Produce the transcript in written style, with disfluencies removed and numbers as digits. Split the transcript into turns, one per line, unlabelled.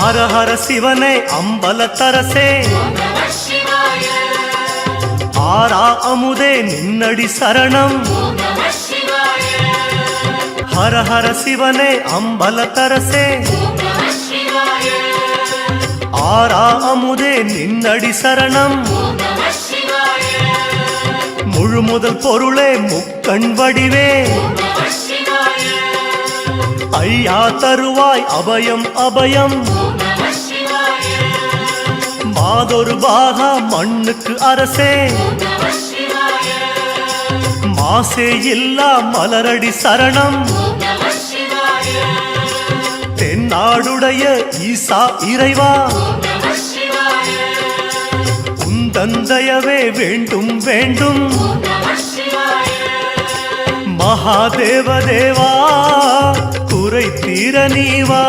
ஹர ஹர சிவனே அம்பலத்தரசே ஆரா அமுதே நின்னடி சரணம் ஹர ஹர சிவனே அம்பலத்தரசே ஆரா அமுதே நின்னடி சரணம் முழு முதல் பொருளே முக்கண் வடிவே ஐயா தருவாய் அபயம் அபயம் மாதொரு பாகா மண்ணுக்கு அரசே மாசே இல்லா மலரடி சரணம் தென்னாடுடைய ஈசா இறைவா உந்தந்தயவே வேண்டும் வேண்டும் மகாதேவ தேவா குறை தீர நீவா.